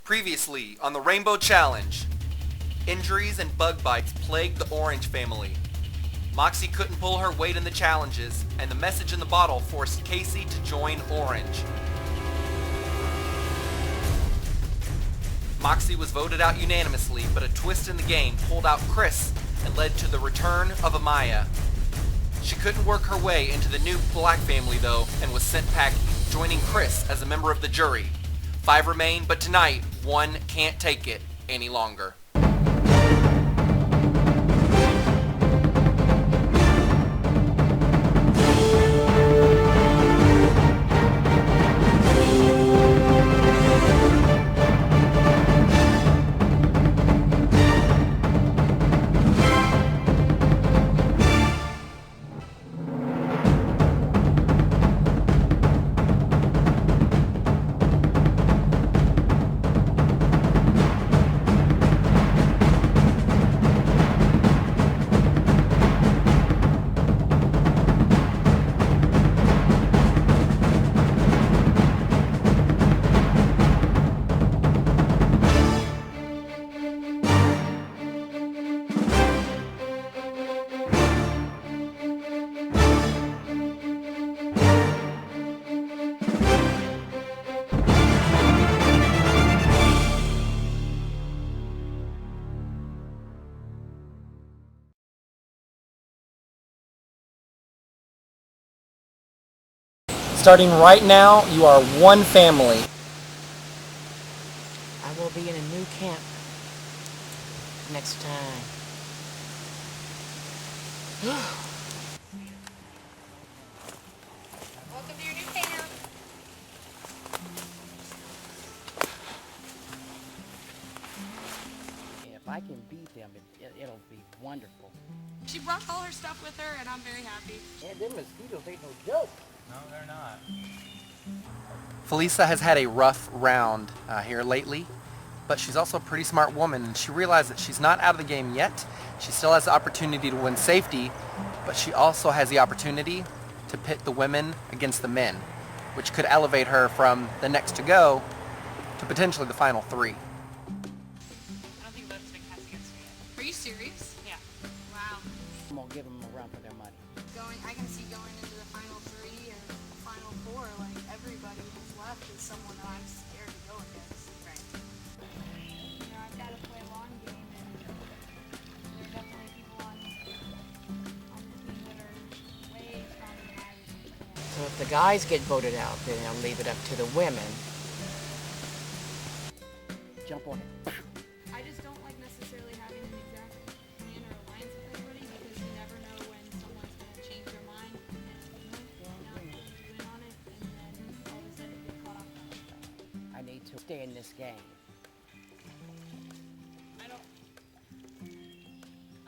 Previously on the Rainbow Challenge, injuries and bug bites plagued the Orange family. Moxie couldn't pull her weight in the challenges, and the message in the bottle forced Casey to join Orange. Moxie was voted out unanimously, but a twist in the game pulled out Chris and led to the return of Amaya. She couldn't work her way into the new Black family though, and was sent packing, joining Chris as a member of the jury. 5 remain, but tonight, 1 can't take it any longer. Starting right now, you are one family. I will be in a new camp next time. Welcome to your new camp. If I can beat them, it'll be wonderful. She brought all her stuff with her, and I'm very happy. And them mosquitoes ain't no joke. No, they're not. Felisa has had a rough round here lately, but she's also a pretty smart woman, and she realized that she's not out of the game yet. She still has the opportunity to win safety, but she also has the opportunity to pit the women against the men, which could elevate her from the next to go to potentially the final 3. I don't think Love's been cast against me yet. Are you serious? Yeah. Wow. I'm gonna give them a run for their money. I can see going into the final 3 or final 4, like everybody who's left is someone that I'm scared to go against. Right. You know, I've got to play a long game, and there are definitely people on the team that are way stronger than I am. So if the guys get voted out, then I'll leave it up to the women. Jump on it. I just don't like necessarily having an exact plan or alliance with everybody because you never know when someone's going to change their mind and win on it, and then all of a sudden get caught off guard. I need to stay in this game. I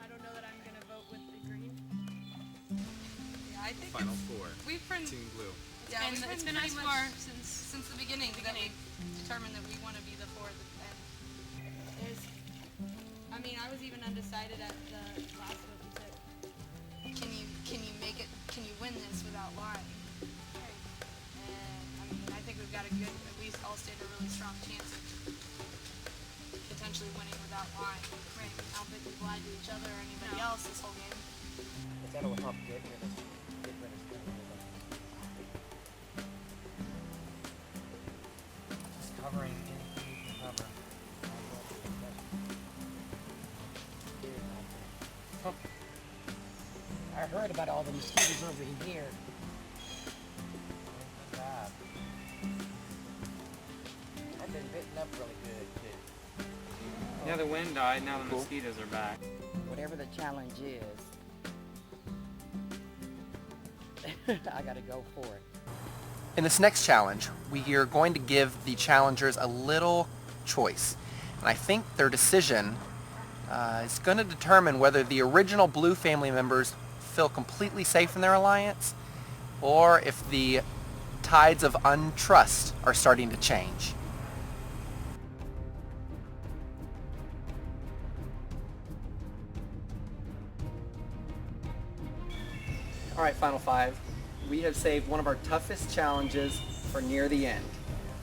don't know that I'm going to vote with the green. Yeah, I think Final 4. we've been Team blue. yeah, and it's been pretty much since the beginning that we determined that we want to be the 4th. I mean, I was even undecided at the last vote. We said, can you make it? Can you win this without lying? Right. And I mean, I think we've got a good, at least all stand a really strong chance of potentially winning without lying. Right. I don't think we've lied to each other or anybody else this whole game. Because that'll help get rid of Just covering anything you can cover. I heard about all the mosquitoes over here. Bad. I've been bitten up really good, too. Yeah, the wind died. Now the mosquitoes are back. Whatever the challenge is, I gotta go for it. In this next challenge, we are going to give the challengers a little choice, and I think their decision is going to determine whether the original blue family members feel completely safe in their alliance, or if the tides of untrust are starting to change. All right, Final Five. We have saved one of our toughest challenges for near the end.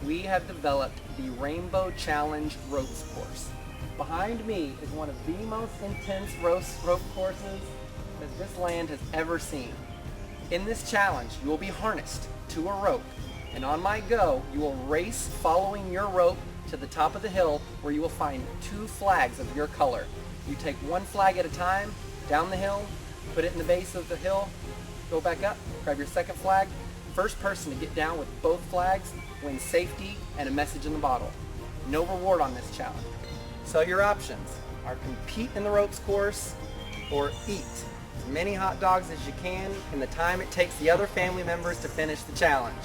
we have developed the Rainbow Challenge Ropes Course. Behind me is one of the most intense rope courses that this land has ever seen. In this challenge, you will be harnessed to a rope, and on my go, you will race following your rope to the top of the hill where you will find 2 flags of your color. You take 1 flag at a time, down the hill, put it in the base of the hill, go back up, grab your second flag. First person to get down with both flags wins safety and a message in the bottle. No reward on this challenge. So your options are compete in the ropes course or eat as many hot dogs as you can in the time it takes the other family members to finish the challenge.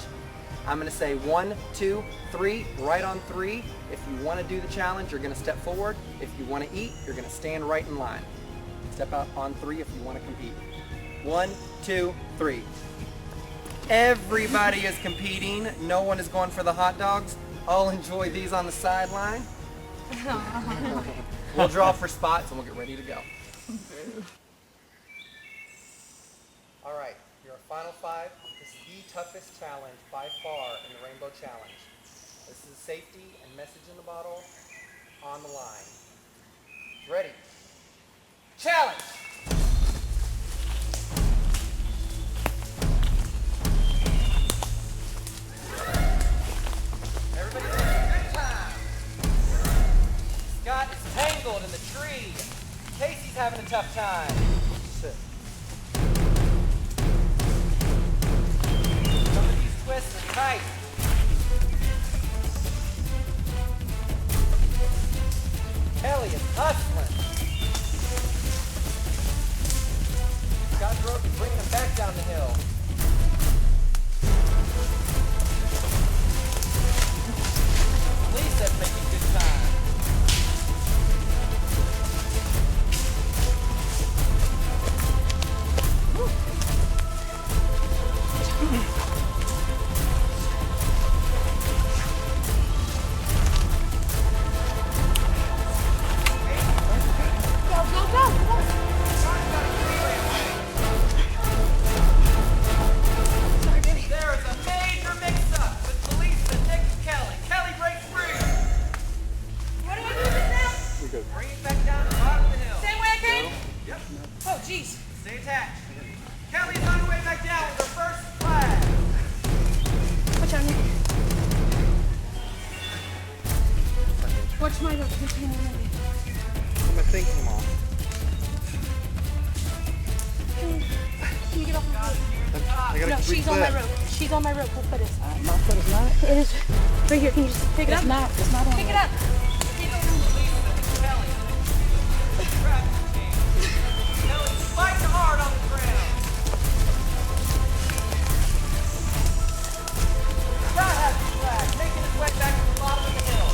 I'm going to say 1, 2, 3, right on 3. If you want to do the challenge, you're going to step forward. If you want to eat, you're going to stand right in line. Step out on 3 if you want to compete. 1, 2, 3. Everybody is competing. No one is going for the hot dogs. I'll enjoy these on the sideline. We'll draw for spots and we'll get ready to go. All right, your final 5. This is the toughest challenge by far in the Rainbow Challenge. This is safety and message in the bottle on the line. Ready? Challenge! Everybody take a good time. Scott is tangled in the tree. Casey's having a tough time. Sit. Some of these twists are tight. Kelly is hustling. Scott's rope is bringing him back down the hill. Lisa's making good time. There is a major mix-up with Lisa, Nick, and Kelly. Kelly breaks free. What do I do with this now? Bring it back down to the bottom of the hill. Same way I came? Yep. Oh, jeez. Stay attached. Kelly's on her way back down with her first flag. Watch out, Nick. Watch my rope. My thing came off. Can you get off my rope? I got No, she's on my rope. She's on my rope. What foot is? My foot is not. It is. Right here. Can you just pick it up? It's not. It's not on. Pick it up. Kelly. Kelly, fight hard on the ground. Scott has the flag, making his way back to the bottom of the hill.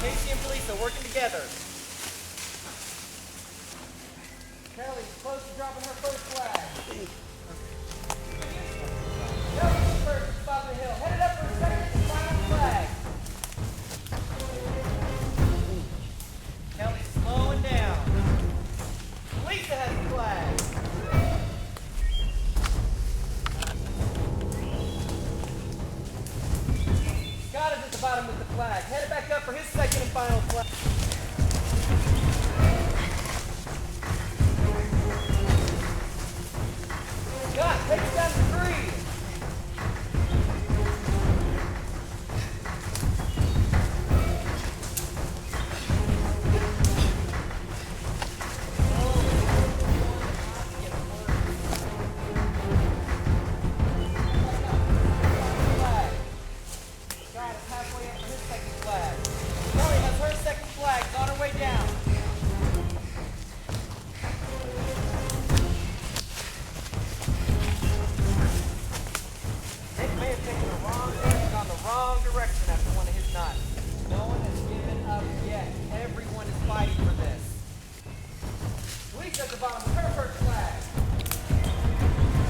Casey and Felisa working together. Kelly, close to dropping her first flag. Kelly's first at the bottom of the hill. Headed up for her second and final flag. Kelly's slowing down. Lisa has the flag. Scott is at the bottom with the flag. Headed back up for his second and final flag. Scott takes down the 3. Scott is halfway up for his second flag. Kelly has her second flag. It's on her way down. Nick may have taken the wrong turn and gone the wrong direction after one of his knots. No one has given up yet. Everyone is fighting for this. Lisa at the bottom with her first flag.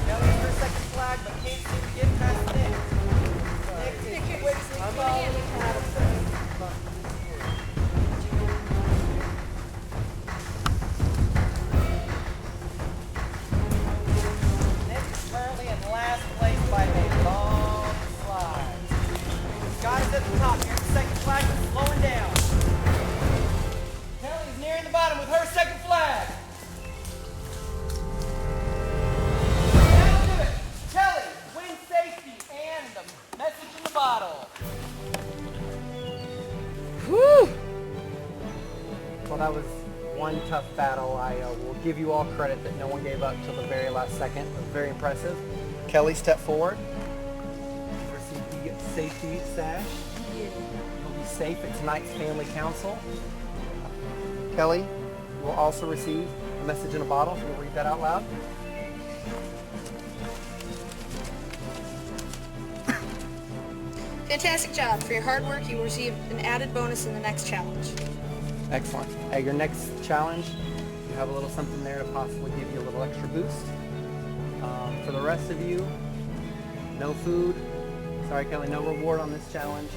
Kelly has her second flag, but can't seem to get past Nick. Nick is quickly following out of this. in the bottom with her second flag. Now do it. Kelly, win safety and the message in the bottle. Whew. Well, that was one tough battle. I will give you all credit that no one gave up till the very last second. It was very impressive. Kelly, step forward. Receive the safety sash. You'll be safe at tonight's family council. Kelly, you will also receive a message in a bottle. If you'll read that out loud. Fantastic job. For your hard work, you will receive an added bonus in the next challenge. Excellent. At your next challenge, you have a little something there to possibly give you a little extra boost. For the rest of you, no food. Sorry, Kelly, no reward on this challenge,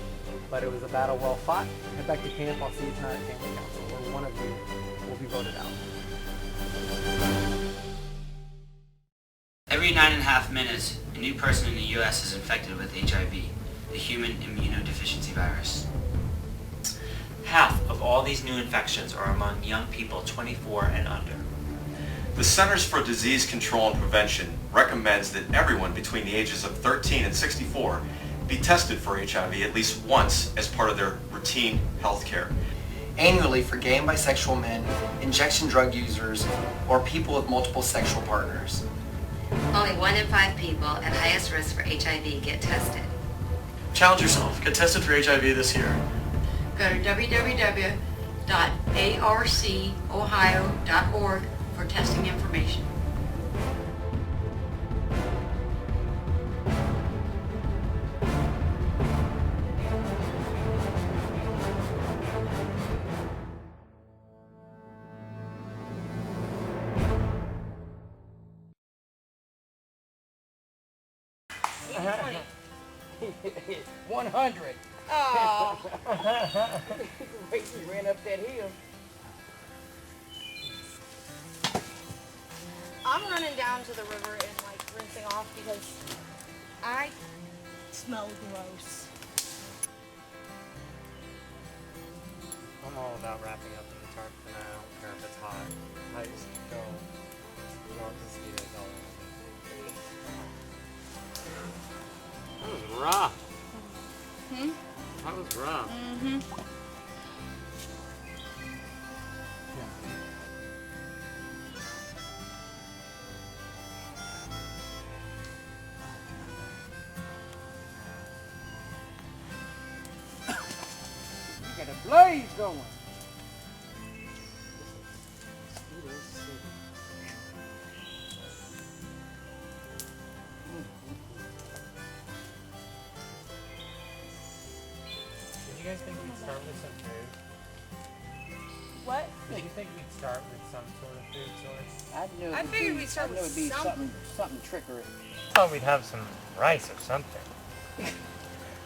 but it was a battle well fought. Head back to camp. I'll see you tonight at Family Council, where one of you will be voted out. Every 9.5 minutes, a new person in the U.S. is infected with HIV, the human immunodeficiency virus. Half of all these new infections are among young people 24 and under. The Centers for Disease Control and Prevention recommends that everyone between the ages of 13 and 64 be tested for HIV at least once as part of their routine health care. Annually for gay and bisexual men, injection drug users, or people with multiple sexual partners. Only 1 in 5 people at highest risk for HIV get tested. Challenge yourself. Get tested for HIV this year. Go to www.arcohio.org for testing information. Oh. Wait, you ran up that hill. I'm running down to the river and like rinsing off because I smell gross. I'm all about wrapping up in the tarp for now. I don't care if it's hot. I just go. Mosquitoes all over me. That was rough. That was rough. You got a blaze going. Did you guys think we'd start with some food? What? Did you think we'd start with some sort of food source? I figured we'd start with it'd be something. something trickery. I thought we'd have some rice or something.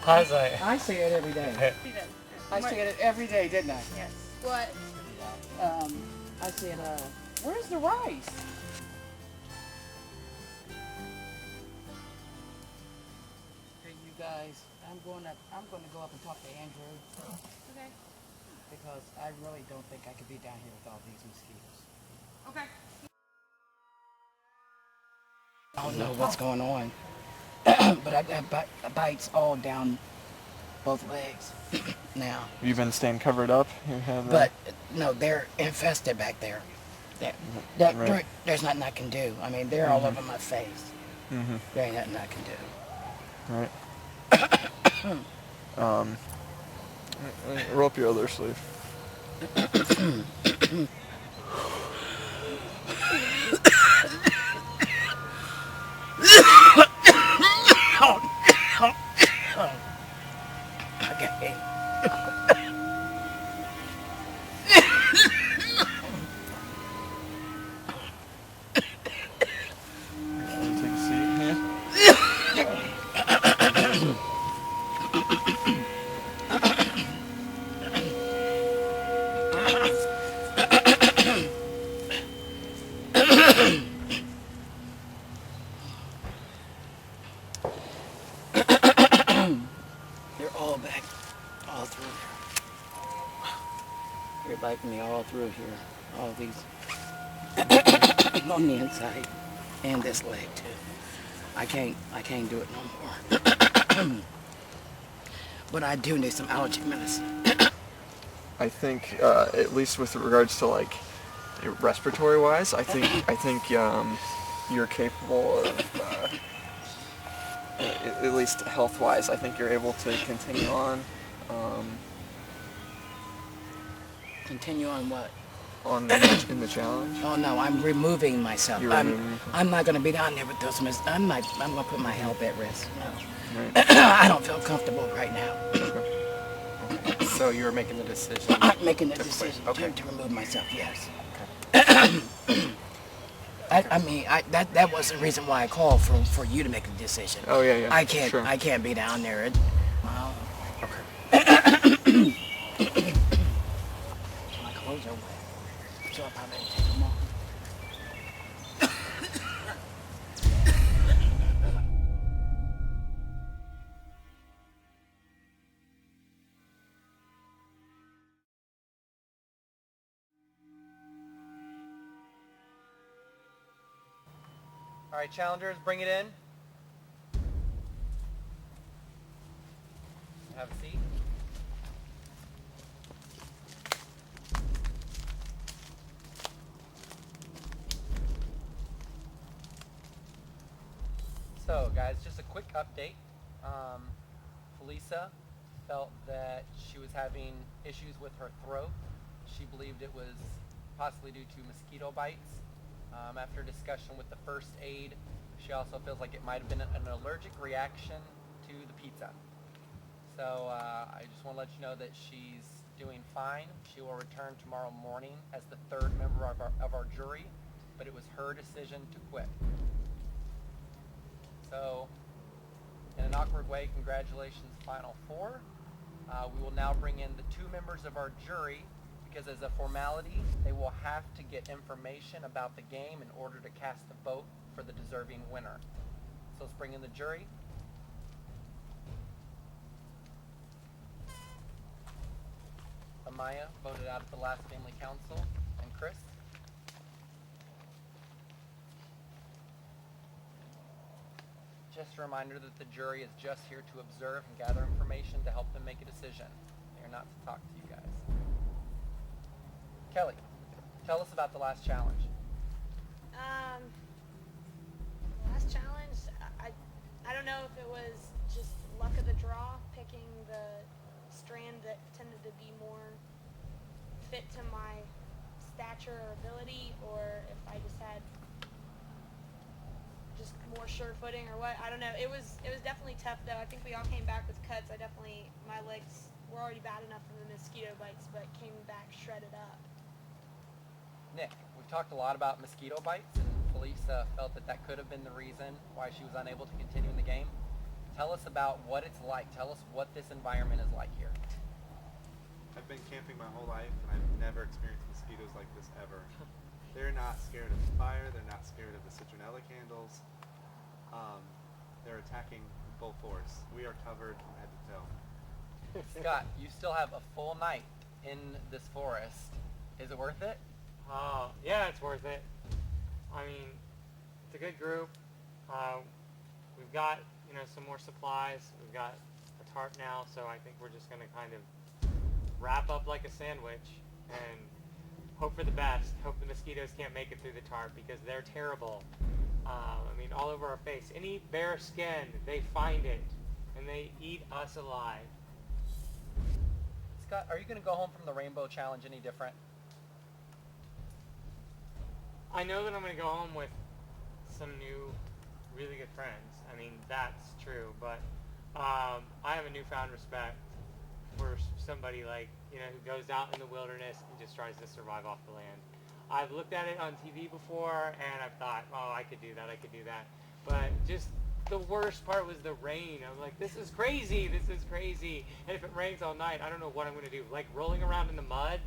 I was like, I say it every day. I say it every day, didn't I? Yes. What? I said, where's the rice? Hey, you guys, I'm going to go up and talk to Andrew Okay. because I really don't think I could be down here with all these mosquitoes. Okay. I don't know what's going on, but I got bites all down both legs now. You've been staying covered up? You have, But no, they're infested back there. Right. There's nothing I can do. I mean, they're all over my face. Mm-hmm. There ain't nothing I can do. Right. Roll up your other sleeve. Okay. Take a seat here. bit me all through here. All these on the inside and this leg too. I can't do it no more. But I do need some allergy medicine. I think, at least with regards to like respiratory wise, I think you're capable of, at least health wise, I think you're able to continue on. Continue on what? In the challenge. Oh no, I'm removing myself. You're removing. I'm not going to be down there with those. I'm going to put my health at risk. No. Right. I don't feel comfortable right now. So you're making the decision. I'm making the to decision quit. to remove myself. Yes. Okay. I mean, that was the reason why I called for you to make the decision. Oh yeah. I can't Sure. I can't be down there. Okay. My clothes are wet, so I probably take them off. All right, challengers, bring it in. Have a seat. So, guys, just a quick update. Felisa felt that she was having issues with her throat. She believed it was possibly due to mosquito bites. After discussion with the first aid, she also feels like it might have been an allergic reaction to the pizza. So I just want to let you know that she's doing fine. She will return tomorrow morning as the third member of our jury, but it was her decision to quit. So, in an awkward way, congratulations, Final Four. We will now bring in the two members of our jury, because as a formality, they will have to get information about the game in order to cast a vote for the deserving winner. So let's bring in the jury. Amaya voted out at the last family council, and Chris. Just a reminder that the jury is just here to observe and gather information to help them make a decision. They are not to talk to you guys. Kelly, tell us about the last challenge. Last challenge, I don't know if it was just luck of the draw, picking the strand that tended to be more fit to my stature or ability, or if I just had just more sure footing or what. I don't know. It was definitely tough though. I think we all came back with cuts. My legs were already bad enough from the mosquito bites, but came back shredded up. Nick, we've talked a lot about mosquito bites, and Felisa felt that could have been the reason why she was unable to continue in the game. Tell us about what it's like. Tell us what this environment is like here. I've been camping my whole life, and I've never experienced mosquitoes like this ever. They're not scared of fire. They're not scared of the citronella candles. They're attacking full force. We are covered from head to toe. Scott, you still have a full night in this forest. Is it worth it? Yeah, it's worth it. I mean, it's a good group. We've got, some more supplies. We've got a tarp now, so I think we're just going to kind of wrap up like a sandwich and hope for the best. Hope the mosquitoes can't make it through the tarp because they're terrible. All over our face. Any bare skin, they find it, and they eat us alive. Scott, are you going to go home from the Rainbow Challenge any different? I know that I'm going to go home with some new, really good friends. That's true, but I have a newfound respect for somebody who goes out in the wilderness and just tries to survive off the land. I've looked at it on TV before, and I've thought, oh, I could do that. But just the worst part was the rain. I'm like, this is crazy. And if it rains all night, I don't know what I'm going to do. Like rolling around in the mud.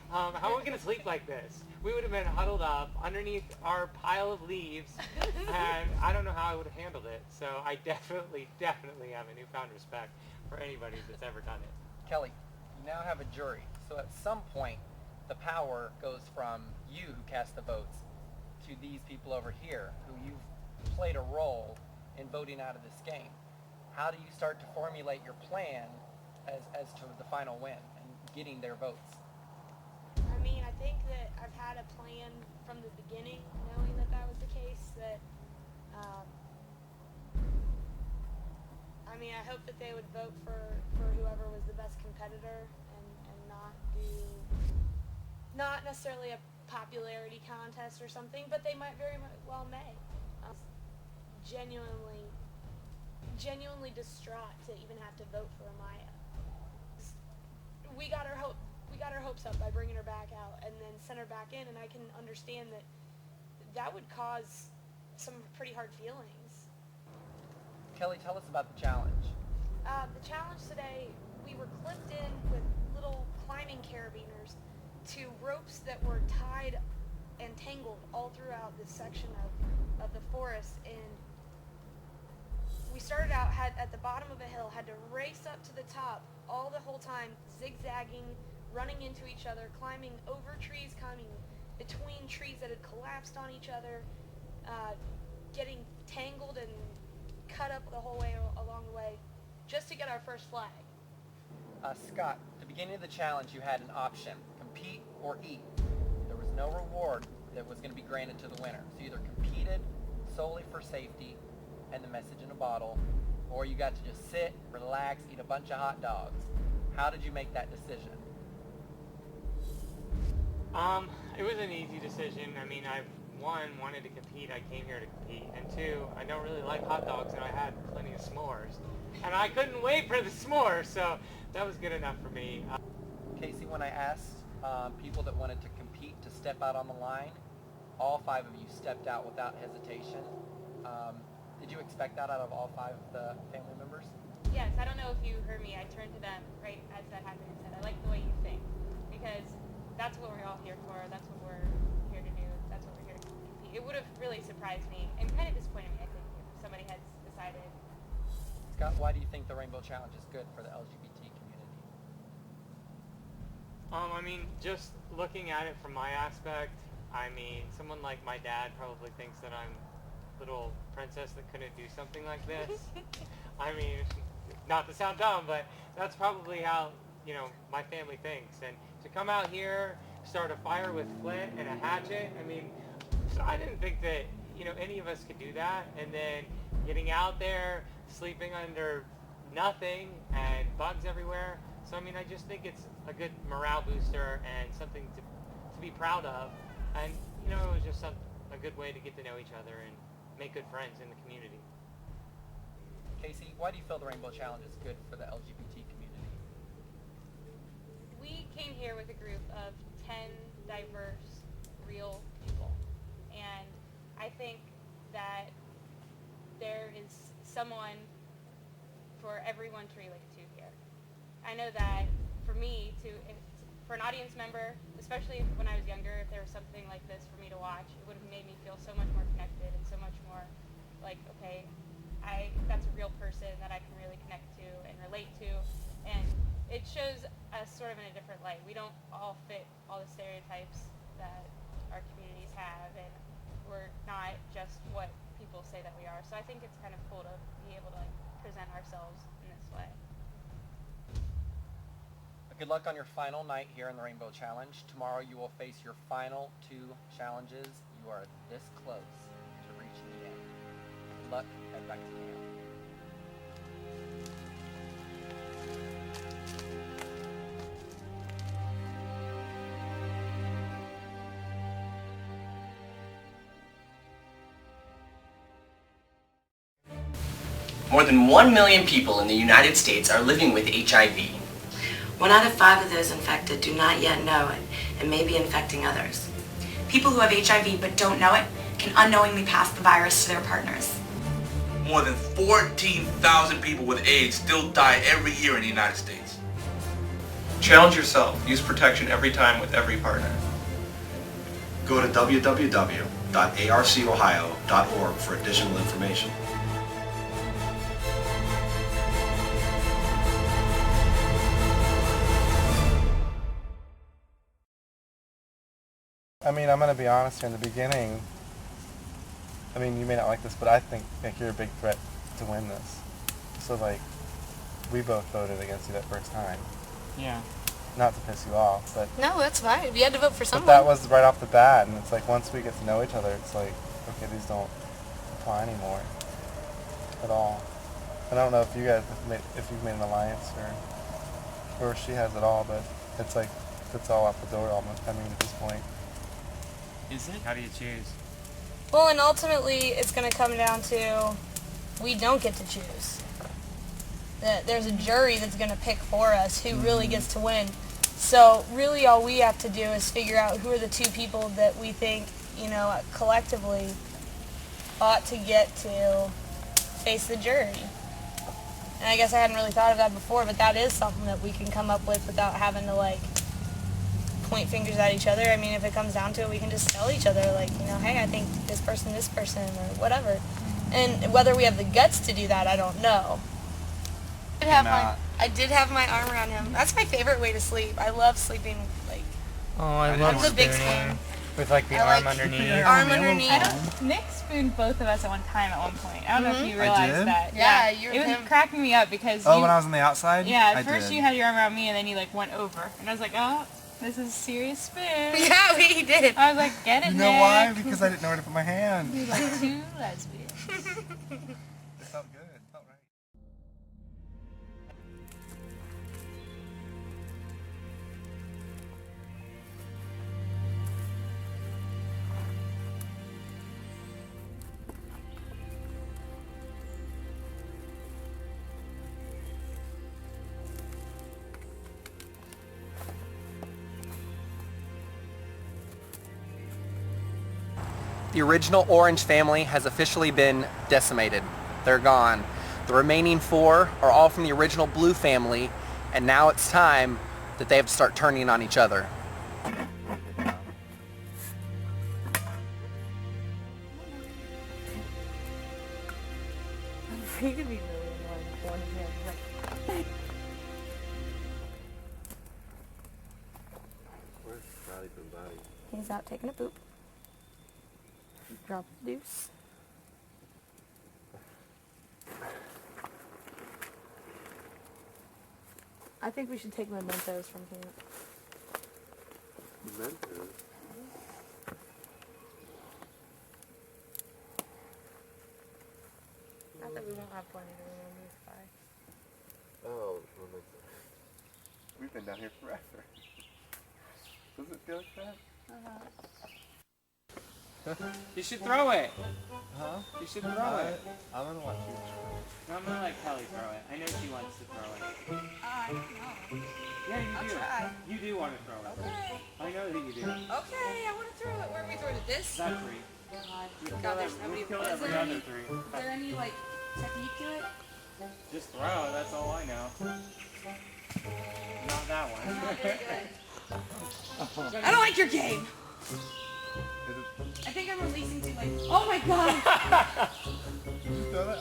How are we going to sleep like this? We would have been huddled up underneath our pile of leaves, and I don't know how I would have handled it. So I definitely have a newfound respect for anybody that's ever done it. Kelly, you now have a jury. So at some point, the power goes from you who cast the votes to these people over here who you've played a role in voting out of this game. How do you start to formulate your plan as to the final win and getting their votes? I mean, I think that I've had a plan from the beginning, knowing that that was the case. That, I mean, I hope that they would vote for whoever was the best competitor and not necessarily a popularity contest or something, but they might very well may. Genuinely distraught to even have to vote for Amaya. We got her hopes up by bringing her back out and then sent her back in, and I can understand that would cause some pretty hard feelings. Kelly, tell us about the challenge. The challenge today, we were clipped in with little climbing carabiners to ropes that were tied and tangled all throughout this section of the forest, and we started out at the bottom of a hill, had to race up to the top all the whole time, zigzagging, running into each other, climbing over trees, climbing between trees that had collapsed on each other, getting tangled and cut up the whole way along the way, just to get our first flag. Scott, at the beginning of the challenge you had an option, compete or eat. There was no reward that was going to be granted to the winner. So you either competed solely for safety and the message in a bottle, or you got to just sit, relax, eat a bunch of hot dogs. How did you make that decision? It was an easy decision. I mean, I wanted to compete. I came here to compete, and 2, I don't really like hot dogs, and I had plenty of s'mores, and I couldn't wait for the s'mores, so that was good enough for me. Casey, when I asked people that wanted to compete to step out on the line, all 5 of you stepped out without hesitation. Did you expect that out of all 5 of the family members? Yes, I don't know if you heard me. I turned to them right as that happened and said, I like the way you think, because that's what we're all here for. That's what we're here to do. That's what we're here to compete. It would have really surprised me and kind of disappointed me, I think, if somebody had decided. Scott, why do you think the Rainbow Challenge is good for the LGBT community? I mean, just looking at it from my aspect, I mean, someone like my dad probably thinks that I'm a little princess that couldn't do something like this. I mean, not to sound dumb, but that's probably how, my family thinks. And to come out here, start a fire with flint and a hatchet, I mean, so I didn't think that, any of us could do that. And then getting out there, sleeping under nothing and bugs everywhere. So, I mean, I just think it's a good morale booster and something to be proud of. And, it was just a good way to get to know each other and make good friends in the community. Casey, why do you feel the Rainbow Challenge is good for the LGBT community? We came here with a group of 10 diverse, real people. And I think that there is someone for everyone to relate to here. I know that for me, for an audience member, especially when I was younger, if there was something like this for me to watch, it would have made me feel so much more connected and so much more like, okay, that's a real person that I can really connect to and relate to, and it shows us sort of in a different light. We don't all fit all the stereotypes that our communities have, and we're not just what people say that we are. So I think it's kind of cool to be able to present ourselves in this way. Good luck on your final night here in the Rainbow Challenge. Tomorrow you will face your final 2 challenges. You are this close to reaching the end. Good luck. Head back to camp. More than 1 million people in the United States are living with HIV. 1 out of 5 of those infected do not yet know it and may be infecting others. People who have HIV but don't know it can unknowingly pass the virus to their partners. More than 14,000 people with AIDS still die every year in the United States. Challenge yourself. Use protection every time with every partner. Go to www.arcohio.org for additional information. I mean, I'm going to be honest here in the beginning. I mean, you may not like this, but I think like you're a big threat to win this. So like, we both voted against you that first time. Yeah. Not to piss you off, but No, that's fine. We had to vote for someone. but that was right off the bat, and it's like once we get to know each other, it's like, okay, these don't apply anymore at all. I don't know if you guys have made, if you've made an alliance or she has at all, but it's like it's all out the door almost. I mean, at this point. Is it? How do you choose? Well, and ultimately, it's going to come down to we don't get to choose. That there's a jury that's going to pick for us who really gets to win. So really, all we have to do is figure out who are the two people that we think, you know, collectively ought to get to face the jury. And I guess I hadn't really thought of that before, but that is something that we can come up with without having to, like, point fingers at each other. I mean, if it comes down to it, we can just tell each other, like, you know, hey, I think this person, or whatever. And whether we have the guts to do that, I don't know. I did have my arm around him. That's my favorite way to sleep. I love sleeping, like, Oh, I I'm the big spoon. With like the I arm like underneath. arm underneath. Nick spooned both of us at one time at one point. I don't know if you I realized did? that. Yeah, you it was him. cracking me up because Oh, you, when I was on the outside? yeah, I at first did. you had your arm around me and then you like went over. And I was like, oh, this is a serious spoon. Yeah, we did. I was like, get it, You know why? Nick. Because I didn't know where to put my hand. You're like two lesbians. It felt good. It felt right. The original Orange family has officially been decimated. They're gone. The remaining 4 are all from the original Blue family, and now it's time that they have to start turning on each other. You could be really annoying with one hand. Where's Riley from Body? He's out taking a poop. Drop the deuce. I think we should take mementos from camp. Mementos? Not that we won't have plenty to remember by. Oh, mementos. We've been down here forever. Does it feel like that? You should throw it. Huh? You should throw it. I'm gonna watch you. No, I'm gonna let Kelly throw it. I know she wants to throw it. I know. Yeah, you I'll do. try. You do want to throw it. Okay. I know that you do. Okay, I want to throw it. Where are we throwing it? This? That 3. God, there's nobody. We've killed Is every there other any, 3. is there any, like, technique to it? Just throw, that's all I know. Not that one. Not very good. I don't like your game. I think I'm releasing too late. Oh my god!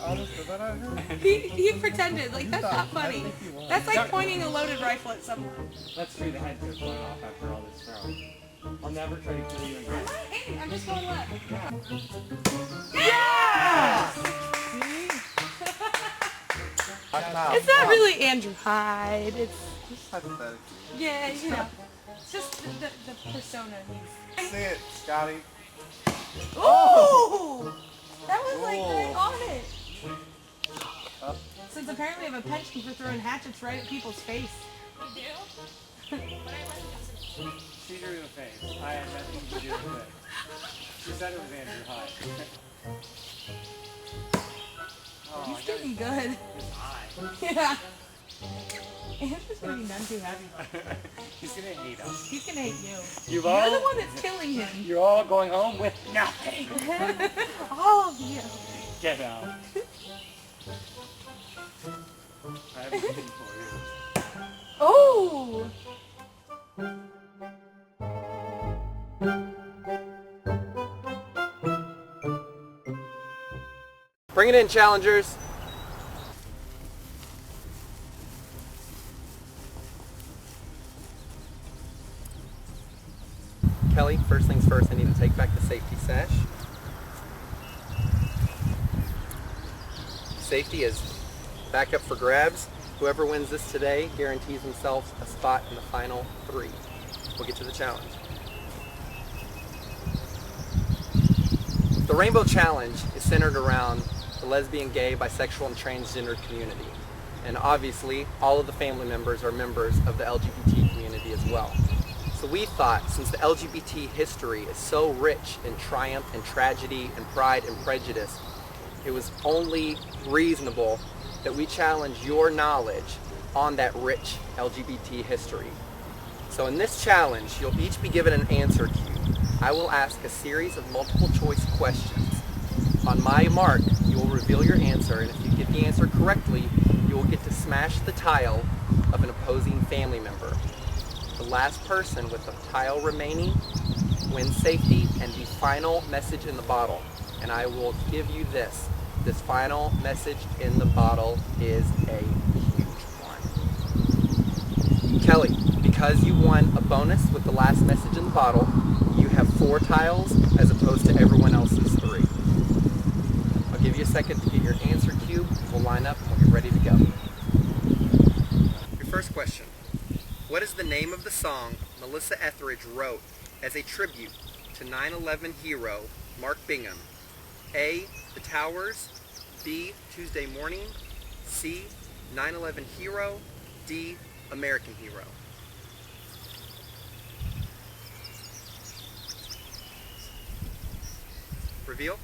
Almost throw that at her? He pretended. Like, that's not funny. That's like pointing a loaded rifle at someone. That's true, the head goes flying off after all this throwing. I'll never try to kill you again. Hey, I'm just going left. Yeah! It's not really Andrew Hyde. It's Hypothetically. yeah, you know. It's just the persona he's. Say it, Scotty. Ooh! That was like right on it. Up. Since apparently I have a penchant for throwing hatchets right at people's face. You do? She drew the face. I had nothing to do with it. She said it was Andrew Hyde. Oh, He's getting good. his eye. Yeah. Andrew's gonna be none too happy. He's gonna hate us. He's gonna hate you. You're You're the one that's killing him. You're all going home with nothing. All of you. Get out. I have nothing for you. Oh! Bring it in, challengers. Kelly, first things first. take back the safety sash. Safety is back up for grabs. Whoever wins this today guarantees themselves a spot in the final 3. We'll get to the challenge. The Rainbow Challenge is centered around the lesbian, gay, bisexual, and transgender community. And obviously, all of the family members are members of the LGBT community as well. So we thought, since the LGBT history is so rich in triumph and tragedy and pride and prejudice, it was only reasonable that we challenge your knowledge on that rich LGBT history. So in this challenge, you'll each be given an answer cue. I will ask a series of multiple choice questions. On my mark, you will reveal your answer, and if you get the answer correctly, you will get to smash the tile of an opposing family member. The last person with the tile remaining wins safety and the final message in the bottle. And I will give you this. This final message in the bottle is a huge one. Kelly, because you won a bonus with the last message in the bottle, you have 4 tiles as opposed to everyone else's 3. I'll give you a second to get your answer cue. We'll line up and we'll get ready to go. Your first question. What is the name of the song Melissa Etheridge wrote as a tribute to 9/11 hero Mark Bingham? A, The Towers, B, Tuesday Morning, C, 9/11 Hero, D, American Hero. Reveal.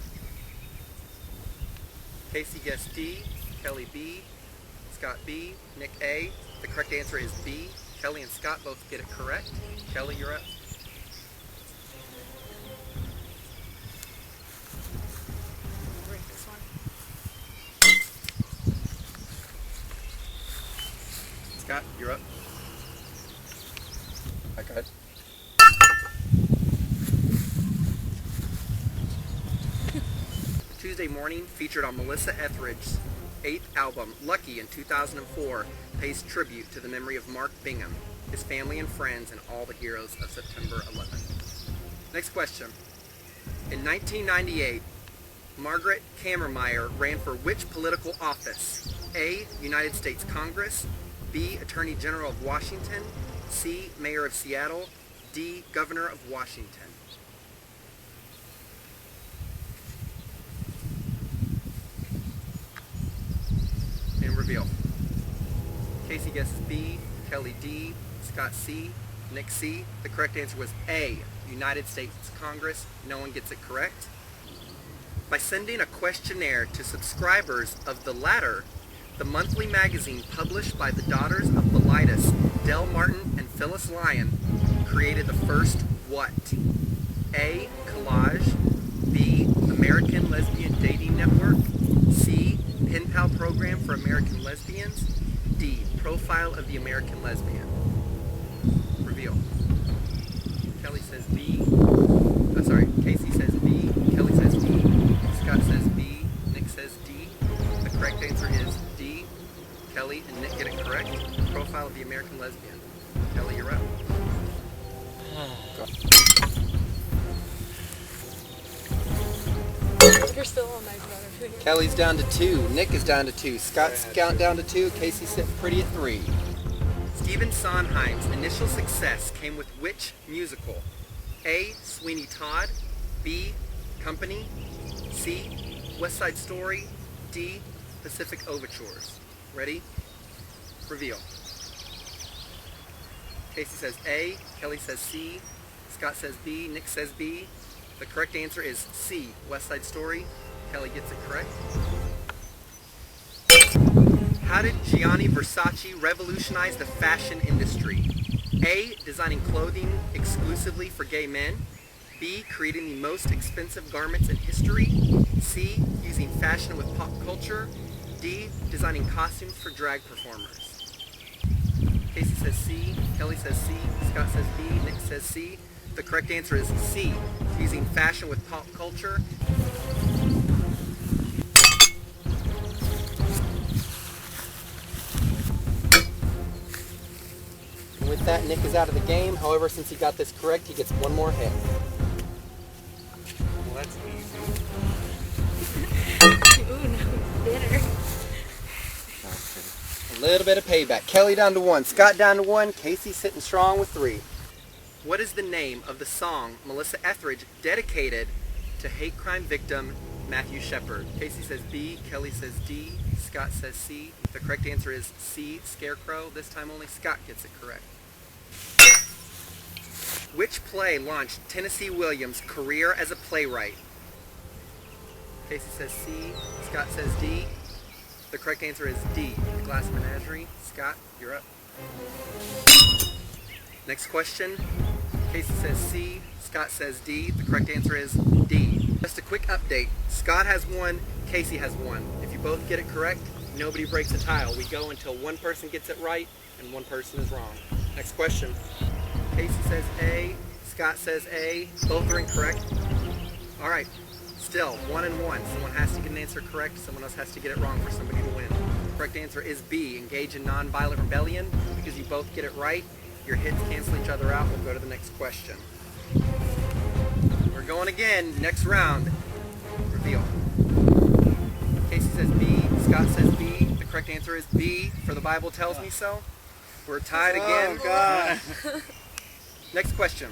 Casey guessed D, Kelly B, Scott B, Nick A. The correct answer is B. Kelly and Scott both get it correct. Kelly, you're up. Scott, you're up. Hi, go ahead. Tuesday Morning, featured on Melissa Etheridge's 8th album, Lucky, in 2004, pays tribute to the memory of Mark Bingham, his family and friends, and all the heroes of September 11. Next question. In 1998, Margaret Kammermeyer ran for which political office? A, United States Congress, B, Attorney General of Washington, C, Mayor of Seattle, D, Governor of Washington. And reveal. Casey guesses B, Kelly D, Scott C, Nick C. The correct answer was A, United States Congress. No one gets it correct. By sending a questionnaire to subscribers of the latter, the monthly magazine published by the daughters of Bilitis, Del Martin and Phyllis Lyon, created the first what? A, Collage, B, American Lesbian Dating Network, C, Pen Pal Program for American Lesbians, D, Profile of the American Lesbian. Reveal. Kelly says B. Casey says B. Kelly says B. Scott says B. Nick says D. The correct answer is D. Kelly and Nick get it correct. Profile of the American Lesbian. Kelly, you're up. You're still on my brother. Kelly's down to 2. Nick is down to 2. Scott's down to 2. Casey's sitting pretty at 3. Stephen Sondheim's initial success came with which musical? A, Sweeney Todd, B, Company, C, West Side Story, D, Pacific Overtures. Ready? Reveal. Casey says A, Kelly says C, Scott says B, Nick says B. The correct answer is C, West Side Story. Kelly gets it correct. How did Gianni Versace revolutionize the fashion industry? A, designing clothing exclusively for gay men. B, creating the most expensive garments in history. C, using fashion with pop culture. D, designing costumes for drag performers. Casey says C, Kelly says C, Scott says B, Nick says C. The correct answer is C, using fashion with pop culture. And with that, Nick is out of the game. However, since he got this correct, he gets one more hit. little bit of payback. Kelly down to 1, Scott down to 1, Casey sitting strong with 3. What is the name of the song Melissa Etheridge dedicated to hate crime victim Matthew Shepard? Casey says B, Kelly says D, Scott says C. The correct answer is C, Scarecrow. This time only Scott gets it correct. Which play launched Tennessee Williams' career as a playwright? Casey says C, Scott says D. The correct answer is D, The Glass Menagerie. Scott, you're up. Next question. Casey says C, Scott says D. The correct answer is D. Just a quick update. Scott has 1, Casey has 1. If you both get it correct, nobody breaks a tile. We go until one person gets it right and one person is wrong. Next question. Casey says A, Scott says A. Both are incorrect. All right, still 1 and 1. Someone has to get an answer correct. Someone else has to get it wrong for somebody to win. The correct answer is B, engage in nonviolent rebellion. Because you both get it right, your hits cancel each other out. We'll go to the next question. We're going again. Next round. Reveal. Casey says B, Scott says B. The correct answer is B, for the Bible tells me so. We're tied again. Oh, God. Next question.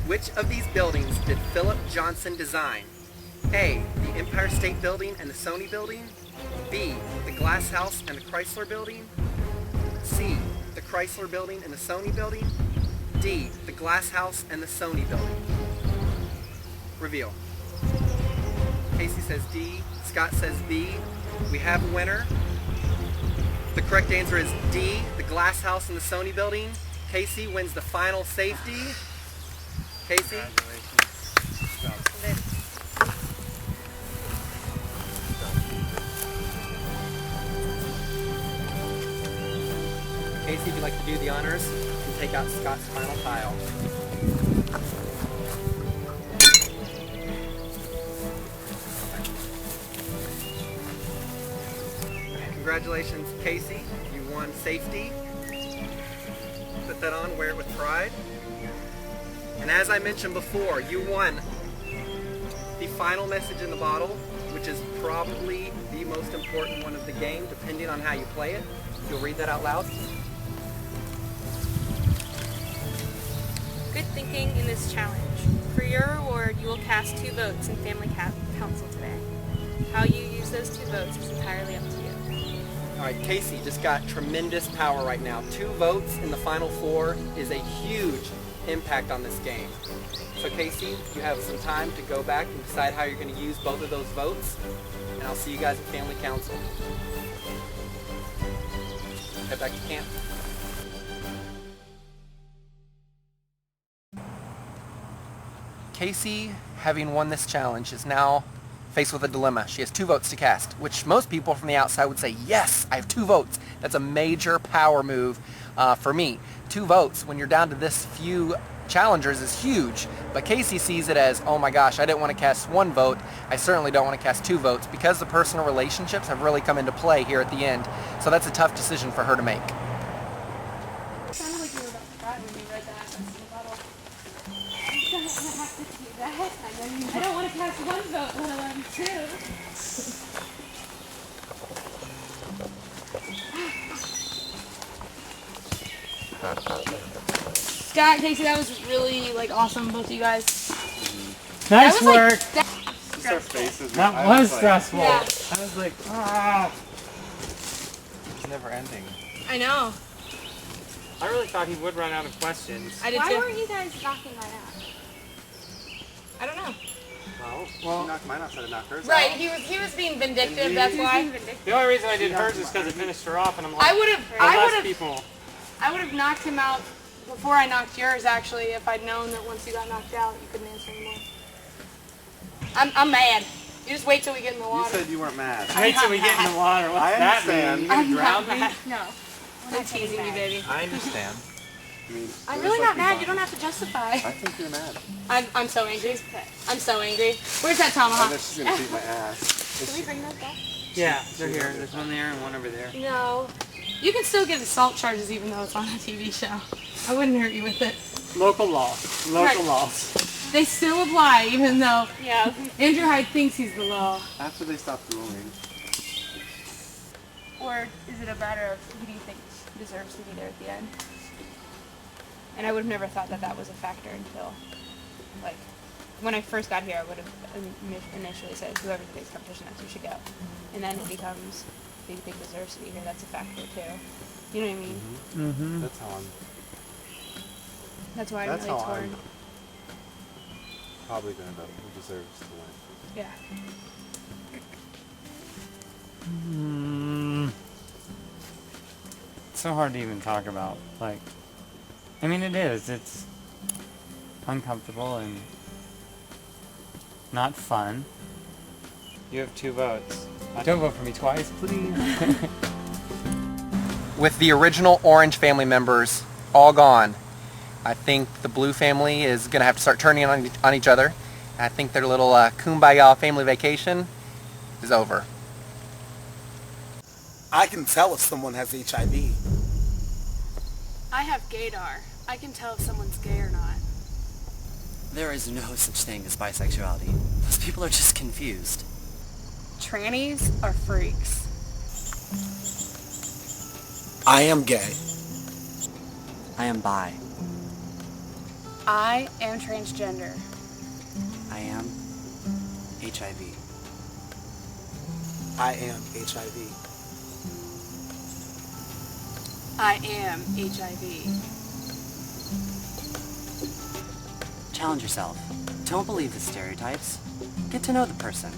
Which of these buildings did Philip Johnson design? A, the Empire State Building and the Sony Building. B, the Glass House and the Chrysler Building. C, the Chrysler Building and the Sony Building. D, the Glass House and the Sony Building. Reveal. Casey says D, Scott says B. We have a winner. The correct answer is D, the Glass House and the Sony Building. Casey wins the final safety. Casey? Casey, if you'd like to do the honors, you can take out Scott's final tile. Congratulations, Casey. You won safety. Put that on, wear it with pride. And as I mentioned before, you won the final message in the bottle, which is probably the most important one of the game, depending on how you play it. You'll read that out loud. Good thinking in this challenge. For your reward, you will cast 2 votes in Family Council today. How you use those 2 votes is entirely up to you. All right, Casey just got tremendous power right now. 2 votes in the final 4 is a huge impact on this game. So Casey, you have some time to go back and decide how you're going to use both of those votes. And I'll see you guys at Family Council. Head back to camp. Casey, having won this challenge, is now faced with a dilemma. She has 2 votes to cast, which most people from the outside would say, yes, I have 2 votes. That's a major power move for me. 2 votes when you're down to this few challengers is huge, but Casey sees it as, oh my gosh, I didn't want to cast 1 vote. I certainly don't want to cast 2 votes because the personal relationships have really come into play here at the end. So that's a tough decision for her to make. It sounded like you were about to cry when you read that in the bottle. I don't want to have to do that. I don't want to cast 1 vote, let alone 2. Scott, Casey, that was really awesome, both of you guys. Nice work. That was stressful. Yeah. I was like, ah. It's never ending. I know. I really thought he would run out of questions. I did Why too. weren't you guys knocking mine out? I don't know. Well, she knocked mine out, so I knocked hers Right, out. he was being vindictive. That's why. The only reason I did hers is because it finished her off, and I'm like, I would have people. I would have knocked him out before I knocked yours, actually, if I'd known that once you got knocked out, you couldn't answer anymore. I'm mad. You just wait till we get in the You water. said you weren't mad. Wait till we get in the water. What's I that understand. mean? You gonna drown me? No. I'm teasing you, baby. I understand. I mean, I'm it really was not like mad. You don't have to justify. I think you're mad. I'm so angry. I'm so angry. Where's that I tomahawk? know she's gonna beat my ass. Can we bring those back? Yeah, they're here. There's one there and one over there. No. You can still get assault charges even though it's on a TV show. I wouldn't hurt you with it. Local law. Local Right. laws. They still apply even though Andrew Hyde thinks he's the law. After they stopped ruling. Or is it a matter of who do you think deserves to be there at the end? And I would have never thought that that was a factor until, like, when I first got here, I would have initially said whoever the biggest competition is, you should go. And then it becomes, who do you think deserves to be here? That's a factor too. You know what I mean? Mm-hmm. That's how I'm. That's why I'm That's really how torn. I'm probably gonna vote. Who deserves to win? Yeah. It's so hard to even talk about. Like, I mean, it is. It's uncomfortable and not fun. You have 2 votes. Don't vote for me twice, please. With the original Orange family members all gone, I think the Blue family is going to have to start turning on each other. I think their little kumbaya family vacation is over. I can tell if someone has HIV. I have gaydar. I can tell if someone's gay or not. There is no such thing as bisexuality. Those people are just confused. Trannies are freaks. I am gay. I am bi. I am transgender. I am HIV. I am HIV. I am HIV. Challenge yourself. Don't believe the stereotypes. Get to know the person.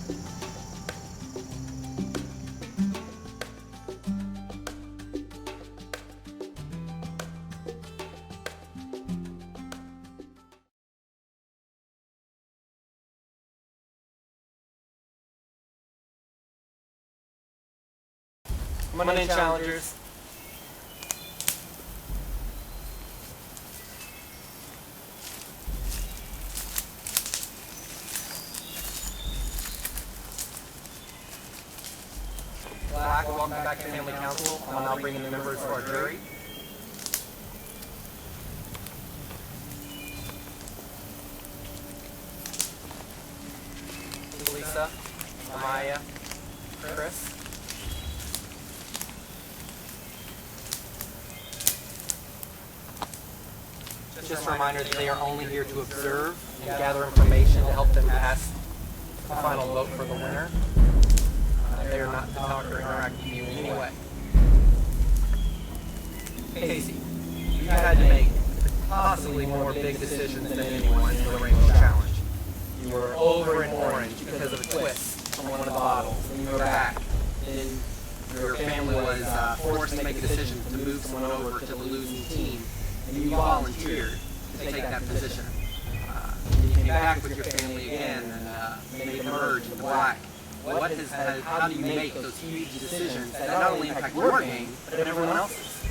Come on in, challengers. Black, welcome back to Family Council. I'll now bring in the members of our jury. Lisa, Amaya, Chris. Just a reminder that they are only here to observe and gather information to help them cast the final vote for the winner. They are not to talk or interact with you in any way. Casey, you had to make possibly more big decisions than anyone in the Rainbow Challenge. You were over in orange because of a twist on one of the bottles, and you were back. Then your family was forced to make a decision to move someone over to the losing team, and you volunteered to take that position. You came back with your family again and made a merge with Black. How do you make those huge decisions that not only impact your game, but everyone else's?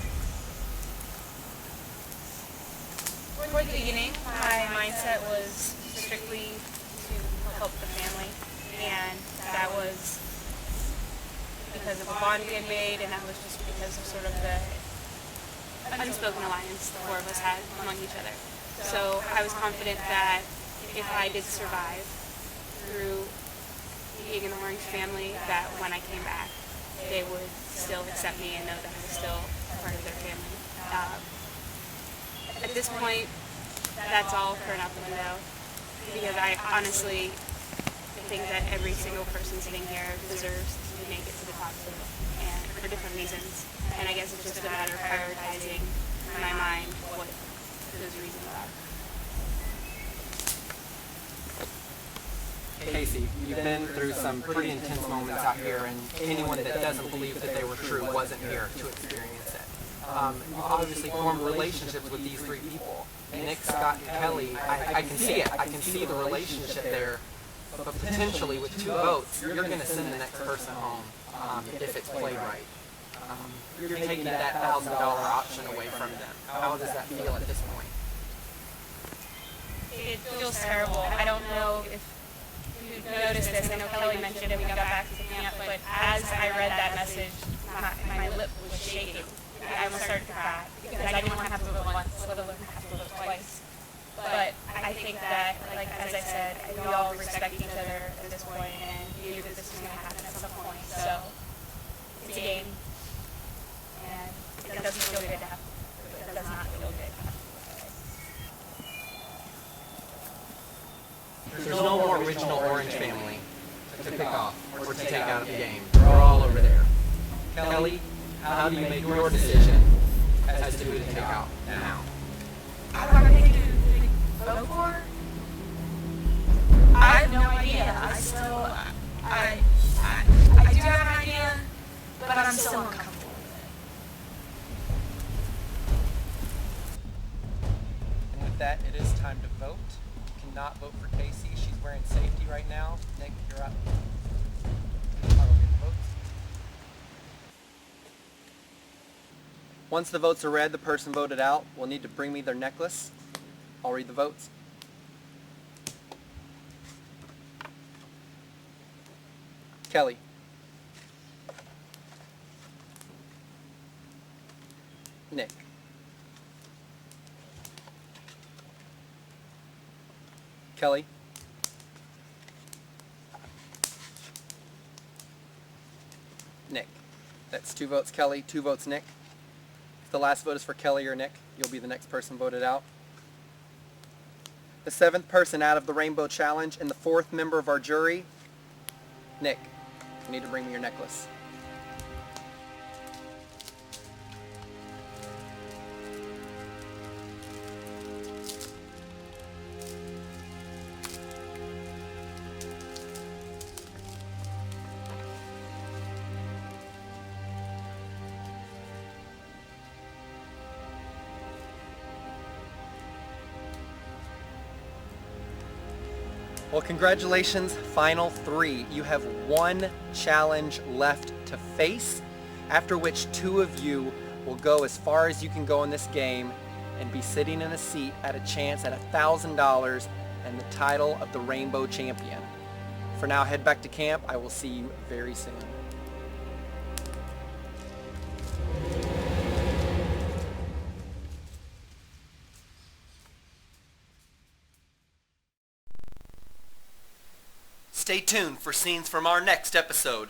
Toward the beginning, my mindset was strictly to help the family, and that was because of a bond we had made, and that was just because of sort of the unspoken alliance the 4 of us had among each other. So I was confident that if I did survive through being in the Orange family, that when I came back, they would still accept me and know that I was still part of their family. At this point, that's all thrown out the window, because I honestly think that every single person sitting here deserves to make it to the top 2, and for different reasons. And I guess it's just a matter of prioritizing in my mind what those reasons are. Casey, you've been through some pretty intense moments out here, and anyone that doesn't believe that they were true wasn't here to experience it. You obviously formed relationships with these 3 people. Nick, Scott, and Kelly, I can see it. I can see the relationship there. But potentially with 2 votes, you're going to send the next person home if it's played right. You're taking that $1,000 option away from them. How does that feel at this point? It feels terrible. I don't know if you noticed this. I know Kelly mentioned it when we got back to the camp, but as I read that message, my lip was shaking. I almost started to cry because I didn't want to have to vote once, let alone have to vote twice. But I think that, like as I said, we all respect each other at this point and knew that this was going to happen at some point. So it's a game. It doesn't feel good to have to. It does not feel good. There's no more original Orange family to pick off or to take out of the game. They're all over there. Kelly, how do you make your decision as to who to take out now? How do I pick who to vote for? I have no idea. I do have an idea, but I'm still uncomfortable with it. And with that, it is time to vote. You cannot vote for Casey. She's wearing safety right now. Nick, you're up. I will get the votes. Once the votes are read, the person voted out will need to bring me their necklace. I'll read the votes. Kelly. Nick. Kelly. Nick. That's 2 votes Kelly, 2 votes Nick. If the last vote is for Kelly or Nick, you'll be the next person voted out. The 7th person out of the Rainbow Challenge and the 4th member of our jury, Nick. You need to bring me your necklace. Well, congratulations, final 3. You have 1 challenge left to face, after which 2 of you will go as far as you can go in this game and be sitting in a seat at a chance at $1,000 and the title of the Rainbow Champion. For now, head back to camp. I will see you very soon. Stay tuned for scenes from our next episode.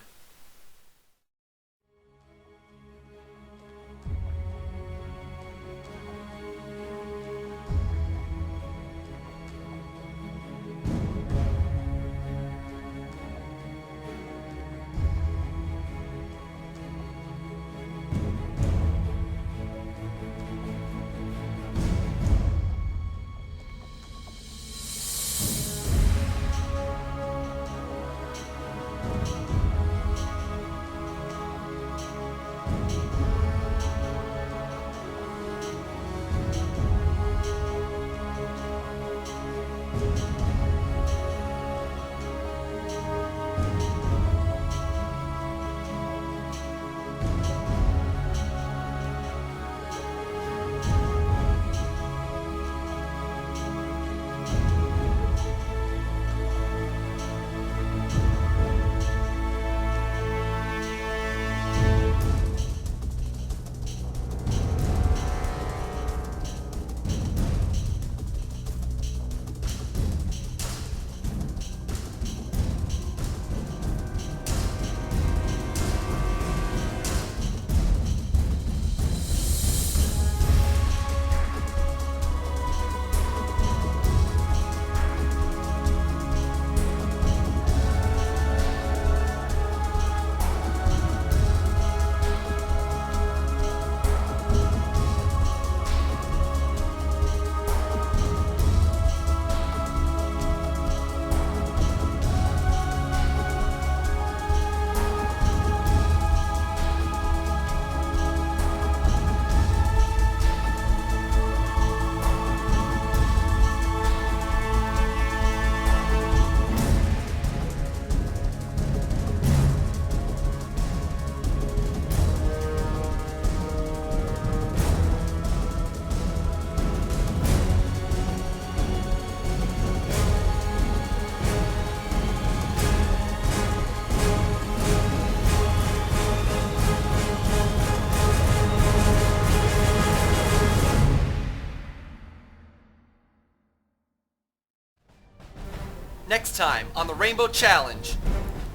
Next time on the Rainbow Challenge,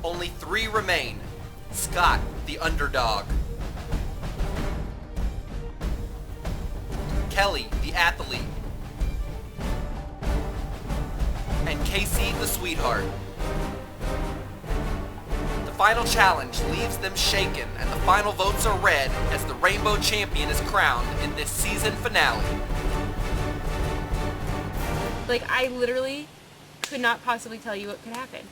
only 3 remain. Scott, the underdog. Kelly, the athlete, and Casey, the sweetheart. The final challenge leaves them shaken, and the final votes are read as the Rainbow Champion is crowned in this season finale. Like, I literally could not possibly tell you what could happen.